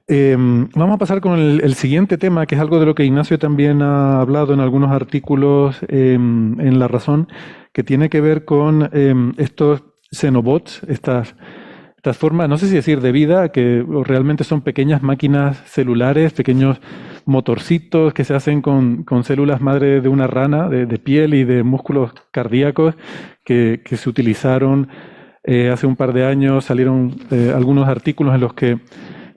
Vamos a pasar con el siguiente tema, que es algo de lo que Ignacio también ha hablado en algunos artículos en La Razón, que tiene que ver con estos xenobots, estas formas, no sé si decir de vida, que realmente son pequeñas máquinas celulares, pequeños motorcitos que se hacen con células madre de una rana, de piel y de músculos cardíacos, que se utilizaron hace un par de años. Salieron algunos artículos en los que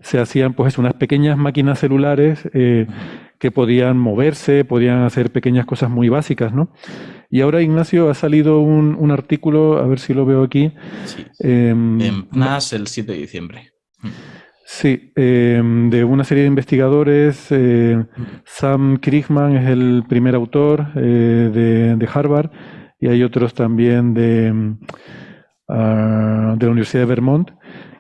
se hacían pues unas pequeñas máquinas celulares Ujú. que podían moverse, podían hacer pequeñas cosas muy básicas, ¿no? Y ahora, Ignacio, ha salido un artículo, a ver si lo veo aquí. Sí. eh, En PNAS el 7 de diciembre. sí, de una serie de investigadores. Sam Krigman es el primer autor de Harvard, y hay otros también de la Universidad de Vermont,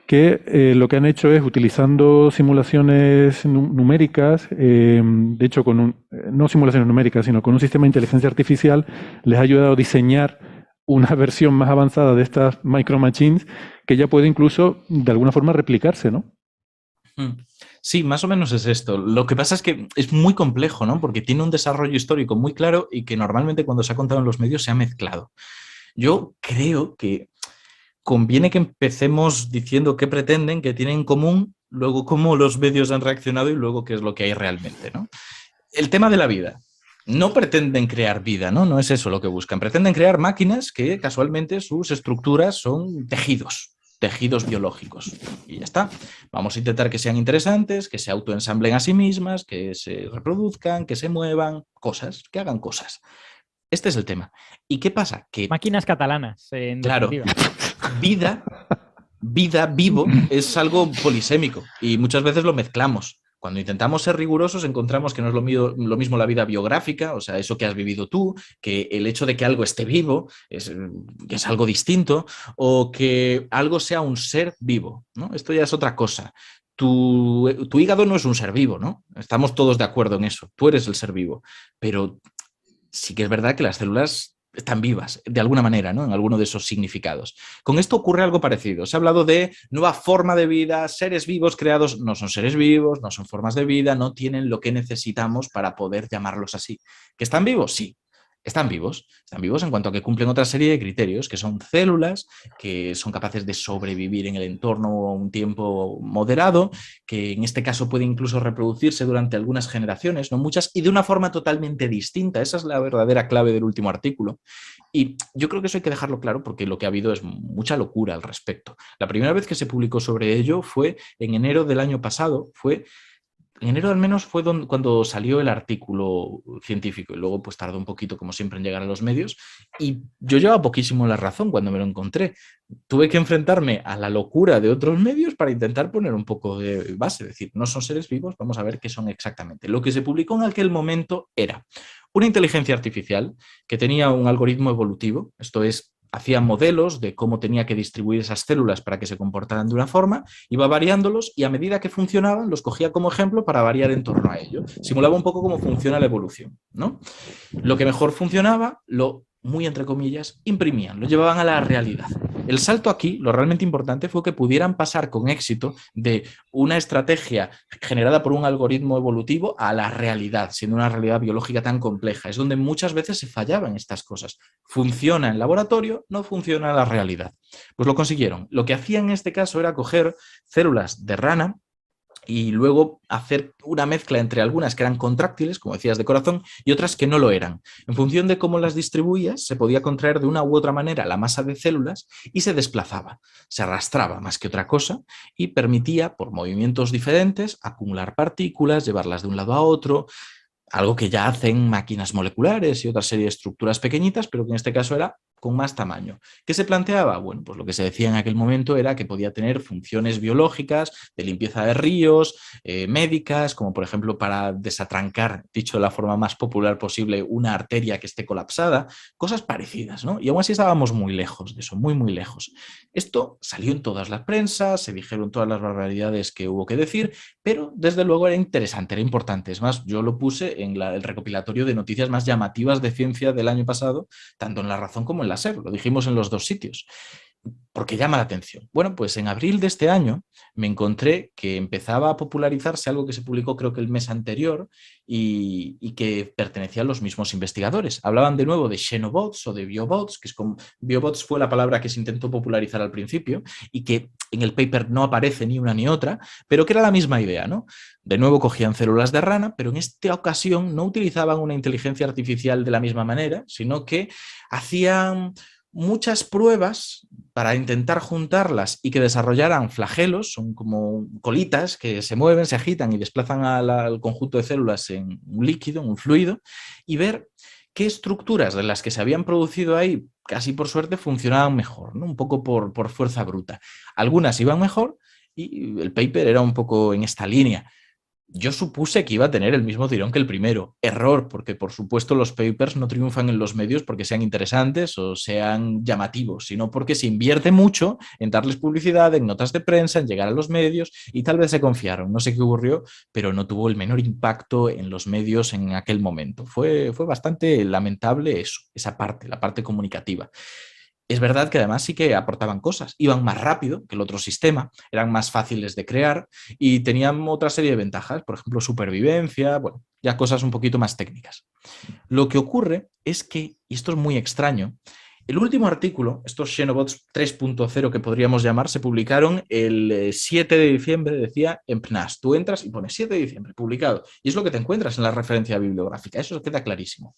que lo que han hecho es, utilizando simulaciones numéricas, de hecho, no simulaciones numéricas, sino con un sistema de inteligencia artificial, les ha ayudado a diseñar una versión más avanzada de estas micro machines que ya puede incluso de alguna forma replicarse, ¿no? Sí, más o menos es esto. Lo que pasa es que es muy complejo, ¿no? Porque tiene un desarrollo histórico muy claro y que normalmente cuando se ha contado en los medios se ha mezclado. Yo creo que conviene que empecemos diciendo qué pretenden, qué tienen en común, luego cómo los medios han reaccionado y luego qué es lo que hay realmente, ¿no? El tema de la vida. No pretenden crear vida, ¿no? No es eso lo que buscan. Pretenden crear máquinas que casualmente sus estructuras son tejidos biológicos. Y ya está. Vamos a intentar que sean interesantes, que se autoensamblen a sí mismas, que se reproduzcan, que se muevan, cosas, que hagan cosas. Este es el tema. ¿Y qué pasa? Que, Máquinas catalanas, en claro, definitiva. vida, vivo, es algo polisémico y muchas veces lo mezclamos. Cuando intentamos ser rigurosos encontramos que no es lo mismo la vida biográfica, o sea, eso que has vivido tú, que el hecho de que algo esté vivo es algo distinto, o que algo sea un ser vivo, ¿no? Esto ya es otra cosa. Tu hígado no es un ser vivo, ¿no? Estamos todos de acuerdo en eso. Tú eres el ser vivo, pero sí que es verdad que las células están vivas, de alguna manera, ¿no? En alguno de esos significados. Con esto ocurre algo parecido. Se ha hablado de nueva forma de vida, seres vivos creados, no son seres vivos, no son formas de vida, no tienen lo que necesitamos para poder llamarlos así. ¿Que están vivos? Sí. Están vivos en cuanto a que cumplen otra serie de criterios, que son células, que son capaces de sobrevivir en el entorno un tiempo moderado, que en este caso puede incluso reproducirse durante algunas generaciones, no muchas, y de una forma totalmente distinta. Esa es la verdadera clave del último artículo. Y yo creo que eso hay que dejarlo claro porque lo que ha habido es mucha locura al respecto. La primera vez que se publicó sobre ello fue en enero del año pasado, en enero al menos fue cuando salió el artículo científico y luego pues tardó un poquito como siempre en llegar a los medios y yo llevaba poquísimo la razón cuando me lo encontré. Tuve que enfrentarme a la locura de otros medios para intentar poner un poco de base, es decir, no son seres vivos, vamos a ver qué son exactamente. Lo que se publicó en aquel momento era una inteligencia artificial que tenía un algoritmo evolutivo, esto es, hacía modelos de cómo tenía que distribuir esas células para que se comportaran de una forma, iba variándolos y a medida que funcionaban los cogía como ejemplo para variar en torno a ello. Simulaba un poco cómo funciona la evolución, ¿no? Lo que mejor funcionaba, lo muy entre comillas, imprimían, lo llevaban a la realidad. El salto aquí, lo realmente importante, fue que pudieran pasar con éxito de una estrategia generada por un algoritmo evolutivo a la realidad, siendo una realidad biológica tan compleja. Es donde muchas veces se fallaban estas cosas. Funciona en laboratorio, no funciona en la realidad. Pues lo consiguieron. Lo que hacían en este caso era coger células de rana y luego hacer una mezcla entre algunas que eran contráctiles, como decías, de corazón, y otras que no lo eran. En función de cómo las distribuías, se podía contraer de una u otra manera la masa de células y se desplazaba, se arrastraba más que otra cosa y permitía, por movimientos diferentes, acumular partículas, llevarlas de un lado a otro, algo que ya hacen máquinas moleculares y otra serie de estructuras pequeñitas, pero que en este caso era con más tamaño. ¿Qué se planteaba? Bueno, pues lo que se decía en aquel momento era que podía tener funciones biológicas, de limpieza de ríos, médicas, como por ejemplo para desatrancar, dicho de la forma más popular posible, una arteria que esté colapsada, cosas parecidas, ¿no? Y aún así estábamos muy lejos de eso, muy, muy lejos. Esto salió en todas las prensas, se dijeron todas las barbaridades que hubo que decir, pero desde luego era interesante, era importante. Es más, yo lo puse en el recopilatorio de noticias más llamativas de ciencia del año pasado, tanto en La Razón como en la SER, lo dijimos en los dos sitios. porque llama la atención. Bueno, pues en abril de este año me encontré que empezaba a popularizarse algo que se publicó creo que el mes anterior y que pertenecía a los mismos investigadores. Hablaban de nuevo de xenobots o de biobots, que es como biobots fue la palabra que se intentó popularizar al principio y que en el paper no aparece ni una ni otra, pero que era la misma idea, ¿no? De nuevo cogían células de rana, pero en esta ocasión no utilizaban una inteligencia artificial de la misma manera, sino que hacían muchas pruebas para intentar juntarlas y que desarrollaran flagelos, son como colitas que se mueven, se agitan y desplazan al conjunto de células en un líquido, en un fluido, y ver qué estructuras de las que se habían producido ahí, casi por suerte, funcionaban mejor, ¿no? Un poco por fuerza bruta. Algunas iban mejor y el paper era un poco en esta línea. Yo supuse que iba a tener el mismo tirón que el primero. Error, porque por supuesto los papers no triunfan en los medios porque sean interesantes o sean llamativos, sino porque se invierte mucho en darles publicidad, en notas de prensa, en llegar a los medios y tal vez se confiaron. No sé qué ocurrió, pero no tuvo el menor impacto en los medios en aquel momento. Fue bastante lamentable eso, esa parte, la parte comunicativa. Es verdad que además sí que aportaban cosas, iban más rápido que el otro sistema, eran más fáciles de crear y tenían otra serie de ventajas, por ejemplo, supervivencia, bueno, ya cosas un poquito más técnicas. Lo que ocurre es que, y esto es muy extraño, el último artículo, estos Xenobots 3.0 que podríamos llamar, se publicaron el 7 de diciembre, decía en PNAS. Tú entras y pones 7 de diciembre, publicado, y es lo que te encuentras en la referencia bibliográfica, eso queda clarísimo.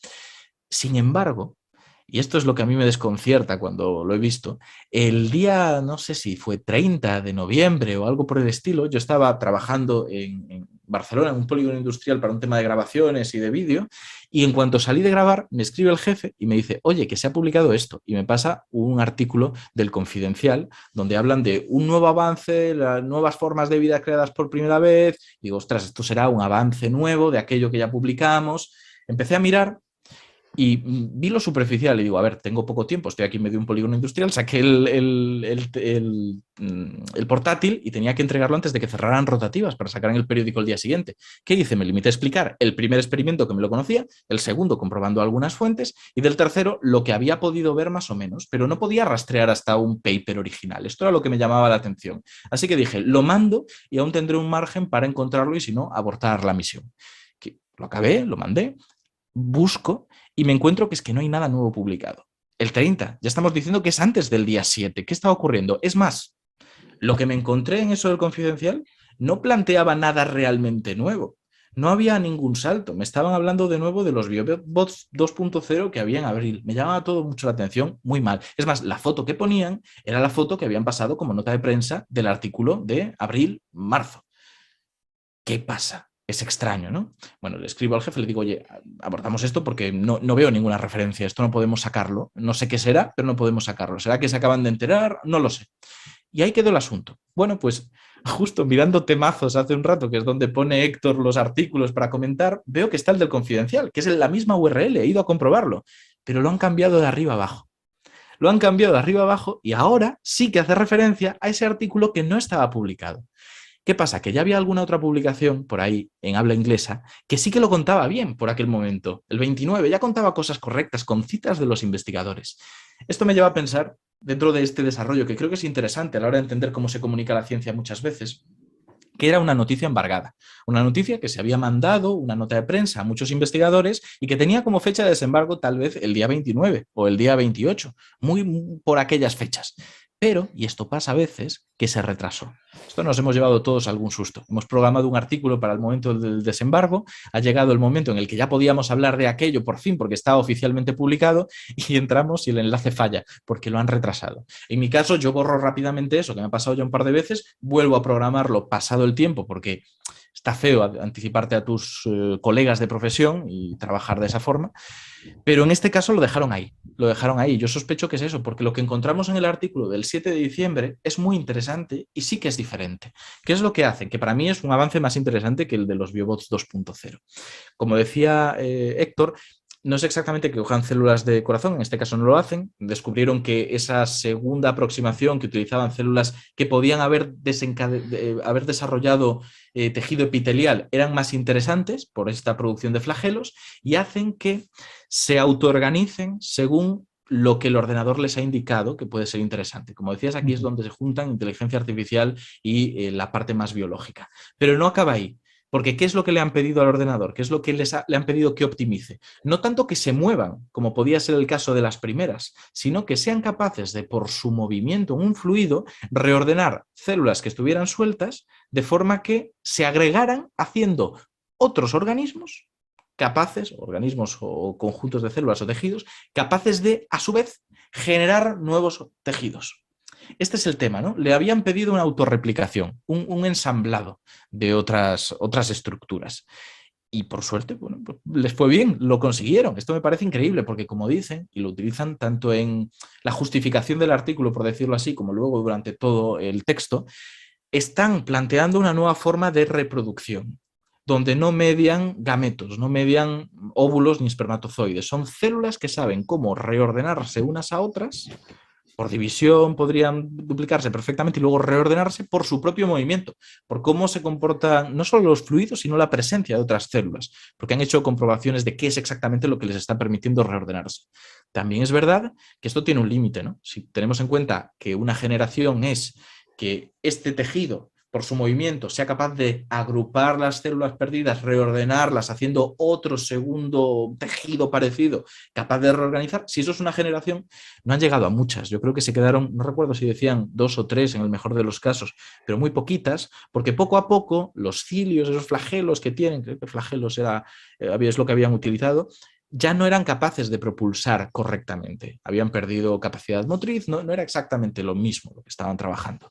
Sin embargo, y esto es lo que a mí me desconcierta cuando lo he visto, el día, no sé si fue 30 de noviembre o algo por el estilo, yo estaba trabajando en Barcelona, en un polígono industrial para un tema de grabaciones y de vídeo, y en cuanto salí de grabar, me escribe el jefe y me dice, oye, que se ha publicado esto, y me pasa un artículo del Confidencial donde hablan de un nuevo avance, las nuevas formas de vida creadas por primera vez, y digo, ostras, esto será un avance nuevo de aquello que ya publicamos. Empecé a mirar y vi lo superficial y digo, a ver, tengo poco tiempo, estoy aquí en medio de un polígono industrial, saqué el portátil y tenía que entregarlo antes de que cerraran rotativas para sacar en el periódico el día siguiente. ¿Qué hice? Me limité a explicar el primer experimento que me lo conocía, el segundo comprobando algunas fuentes y del tercero lo que había podido ver más o menos, pero no podía rastrear hasta un paper original. Esto era lo que me llamaba la atención. Así que dije, lo mando y aún tendré un margen para encontrarlo y si no, abortar la misión. Lo acabé, lo mandé, busco y me encuentro que es que no hay nada nuevo publicado. El 30, ya estamos diciendo que es antes del día 7. ¿Qué está ocurriendo? Es más, lo que me encontré en eso del Confidencial no planteaba nada realmente nuevo. No había ningún salto. Me estaban hablando de nuevo de los biobots 2.0 que había en abril. Me llamaba todo mucho la atención, muy mal. Es más, la foto que ponían era la foto que habían pasado como nota de prensa del artículo de abril-marzo. ¿Qué pasa? Es extraño, ¿no? Bueno, le escribo al jefe, le digo, oye, abordamos esto porque no veo ninguna referencia, esto no podemos sacarlo, no sé qué será, pero no podemos sacarlo. ¿Será que se acaban de enterar? No lo sé. Y ahí quedó el asunto. Bueno, pues justo mirando temazos hace un rato, que es donde pone Héctor los artículos para comentar, veo que está el del Confidencial, que es la misma URL, he ido a comprobarlo, pero lo han cambiado de arriba abajo. Lo han cambiado de arriba abajo y ahora sí que hace referencia a ese artículo que no estaba publicado. ¿Qué pasa? Que ya había alguna otra publicación por ahí en habla inglesa que sí que lo contaba bien por aquel momento. El 29 ya contaba cosas correctas con citas de los investigadores. Esto me lleva a pensar, dentro de este desarrollo, que creo que es interesante a la hora de entender cómo se comunica la ciencia muchas veces, que era una noticia embargada. Una noticia que se había mandado, una nota de prensa a muchos investigadores y que tenía como fecha de desembarco tal vez el día 29 o el día 28, muy por aquellas fechas. Pero, y esto pasa a veces, que se retrasó. Esto nos hemos llevado todos algún susto. Hemos programado un artículo para el momento del desembarco, ha llegado el momento en el que ya podíamos hablar de aquello por fin porque estaba oficialmente publicado y entramos y el enlace falla porque lo han retrasado. En mi caso, yo borro rápidamente eso, que me ha pasado ya un par de veces, vuelvo a programarlo pasado el tiempo porque está feo anticiparte a tus colegas de profesión y trabajar de esa forma. Pero en este caso lo dejaron ahí, lo dejaron ahí. Yo sospecho que es eso, porque lo que encontramos en el artículo del 7 de diciembre es muy interesante y sí que es diferente. ¿Qué es lo que hacen? Que para mí es un avance más interesante que el de los biobots 2.0. Como decía Héctor, no es exactamente que cojan células de corazón, en este caso no lo hacen. Descubrieron que esa segunda aproximación que utilizaban células que podían haber desarrollado tejido epitelial eran más interesantes por esta producción de flagelos y hacen que se autoorganicen según lo que el ordenador les ha indicado que puede ser interesante. Como decías, aquí es donde se juntan inteligencia artificial y la parte más biológica. Pero no acaba ahí. Porque ¿qué es lo que le han pedido al ordenador? ¿Qué es lo que le han pedido que optimice? No tanto que se muevan, como podía ser el caso de las primeras, sino que sean capaces de, por su movimiento en un fluido, reordenar células que estuvieran sueltas de forma que se agregaran haciendo otros organismos capaces, organismos o conjuntos de células o tejidos, capaces de, a su vez, generar nuevos tejidos. Este es el tema, ¿no? Le habían pedido una autorreplicación, un ensamblado de otras estructuras. Y por suerte, bueno, pues les fue bien, lo consiguieron. Esto me parece increíble porque, como dicen, y lo utilizan tanto en la justificación del artículo, por decirlo así, como luego durante todo el texto, están planteando una nueva forma de reproducción, donde no median gametos, no median óvulos ni espermatozoides. Son células que saben cómo reordenarse unas a otras. Por división podrían duplicarse perfectamente y luego reordenarse por su propio movimiento, por cómo se comportan no solo los fluidos, sino la presencia de otras células, porque han hecho comprobaciones de qué es exactamente lo que les está permitiendo reordenarse. También es verdad que esto tiene un límite, ¿no? Si tenemos en cuenta que una generación es que este tejido, por su movimiento, sea capaz de agrupar las células perdidas, reordenarlas, haciendo otro segundo tejido parecido, capaz de reorganizar, si eso es una generación, no han llegado a muchas. Yo creo que se quedaron, no recuerdo si decían 2 o 3 en el mejor de los casos, pero muy poquitas, porque poco a poco los cilios, esos flagelos que tienen, creo que flagelos es lo que habían utilizado, ya no eran capaces de propulsar correctamente. Habían perdido capacidad motriz, no era exactamente lo mismo lo que estaban trabajando.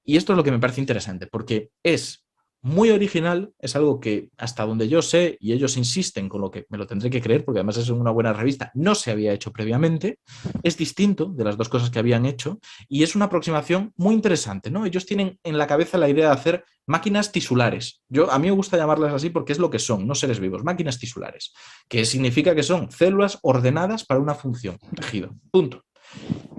Y esto es lo que me parece interesante, porque es muy original, es algo que hasta donde yo sé, y ellos insisten con lo que me lo tendré que creer, porque además es una buena revista, no se había hecho previamente, es distinto de las dos cosas que habían hecho, y es una aproximación muy interesante, ¿no? Ellos tienen en la cabeza la idea de hacer máquinas tisulares. A mí me gusta llamarlas así porque es lo que son, no seres vivos, máquinas tisulares, que significa que son células ordenadas para una función, un tejido, punto.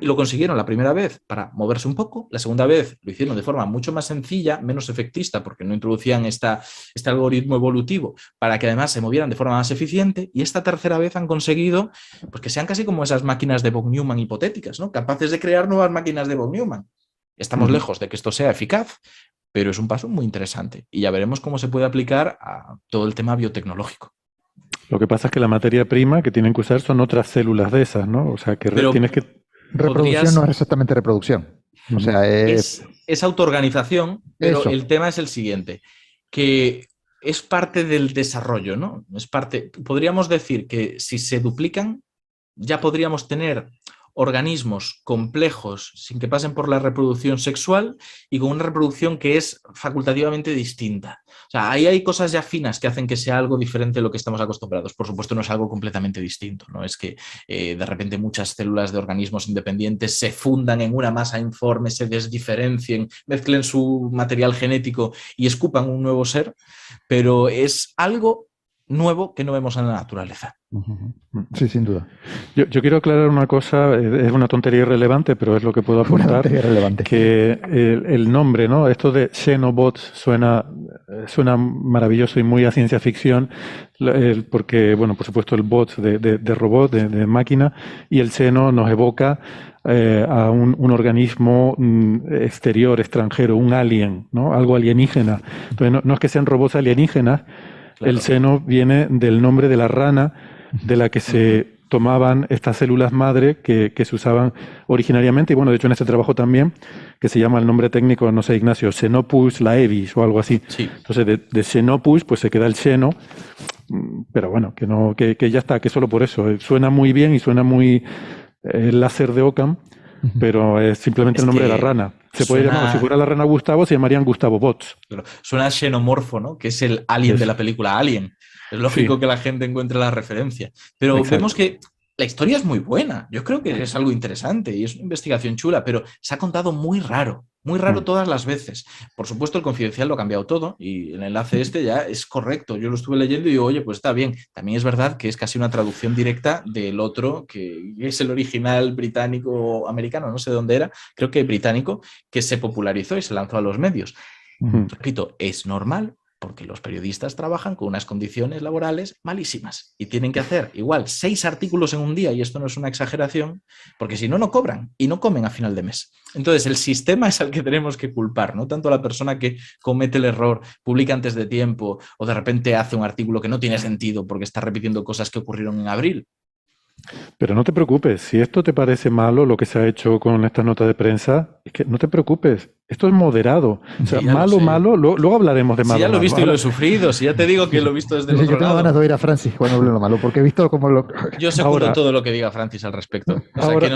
Y lo consiguieron la primera vez para moverse un poco, la segunda vez lo hicieron de forma mucho más sencilla, menos efectista, porque no introducían este algoritmo evolutivo para que además se movieran de forma más eficiente, y esta tercera vez han conseguido pues, que sean casi como esas máquinas de von Neumann hipotéticas, ¿no? Capaces de crear nuevas máquinas de von Neumann. Estamos lejos de que esto sea eficaz, pero es un paso muy interesante y ya veremos cómo se puede aplicar a todo el tema biotecnológico. Lo que pasa es que la materia prima que tienen que usar son otras células de esas, ¿no? O sea, que tienes que... Reproducción no es exactamente reproducción. O sea, es autoorganización, pero eso. El tema es el siguiente, que es parte del desarrollo, ¿no? Podríamos decir que si se duplican, ya podríamos tener organismos complejos sin que pasen por la reproducción sexual y con una reproducción que es facultativamente distinta. O sea, ahí hay cosas ya finas que hacen que sea algo diferente de lo que estamos acostumbrados. Por supuesto, no es algo completamente distinto, no es que de repente muchas células de organismos independientes se fundan en una masa informe, se desdiferencien, mezclen su material genético y escupan un nuevo ser, pero es algo nuevo que no vemos en la naturaleza. Sí, sin duda. Yo quiero aclarar una cosa, es una tontería irrelevante, pero es lo que puedo aportar. Una tontería irrelevante. Que el nombre, ¿no? Esto de Xenobots suena maravilloso y muy a ciencia ficción, porque, bueno, por supuesto el bot de robot, de máquina, y el seno nos evoca a un organismo exterior, extranjero, un alien, ¿no? Algo alienígena. Entonces, no es que sean robots alienígenas. Claro. El seno viene del nombre de la rana de la que se tomaban estas células madre que se usaban originariamente, y bueno, de hecho en este trabajo también, que se llama el nombre técnico, no sé, Ignacio, Xenopus laevis o algo así. Sí. Entonces de Xenopus pues se queda el seno, pero bueno, que ya está, que solo por eso. Suena muy bien y suena muy láser de Occam, pero es simplemente el nombre de la rana. Se puede llamar, si fuera la rana Gustavo, se llamarían Gustavo Bots. Claro. Suena xenomorfo, ¿no? Que es el alien de la película Alien. Es lógico que la gente encuentre la referencia. Pero vemos que la historia es muy buena. Yo creo que es algo interesante y es una investigación chula, pero se ha contado muy raro todas las veces. Por supuesto, el Confidencial lo ha cambiado todo y el enlace ya es correcto. Yo lo estuve leyendo y digo, oye, pues está bien. También es verdad que es casi una traducción directa del otro, que es el original británico o americano, no sé dónde era, creo que británico, que se popularizó y se lanzó a los medios. Repito, es normal Porque los periodistas trabajan con unas condiciones laborales malísimas y tienen que hacer igual 6 artículos en un día, y esto no es una exageración, porque si no, no cobran y no comen a final de mes. Entonces, el sistema es al que tenemos que culpar, no tanto a la persona que comete el error, publica antes de tiempo o de repente hace un artículo que no tiene sentido porque está repitiendo cosas que ocurrieron en abril. Pero no te preocupes, si esto te parece malo, lo que se ha hecho con estas notas de prensa, es que no te preocupes, esto es moderado. O sea, Sí, malo, luego hablaremos de malo. Sí, ya lo he visto malo. y lo he sufrido, si ya te digo que lo he visto desde el Sí, otro yo tengo lado. ganas de oír a Francis cuando hable lo malo, porque he visto como lo... Yo secundo Ahora- todo lo que diga Francis al respecto. O sea, Ahora-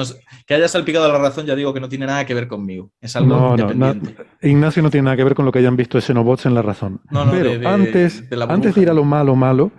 que haya salpicado la razón, ya digo que no tiene nada que ver conmigo. Es algo No, independiente. Ignacio no tiene nada que ver con lo que hayan visto de Xenobots en La Razón. No, Pero de antes la de ir a lo malo,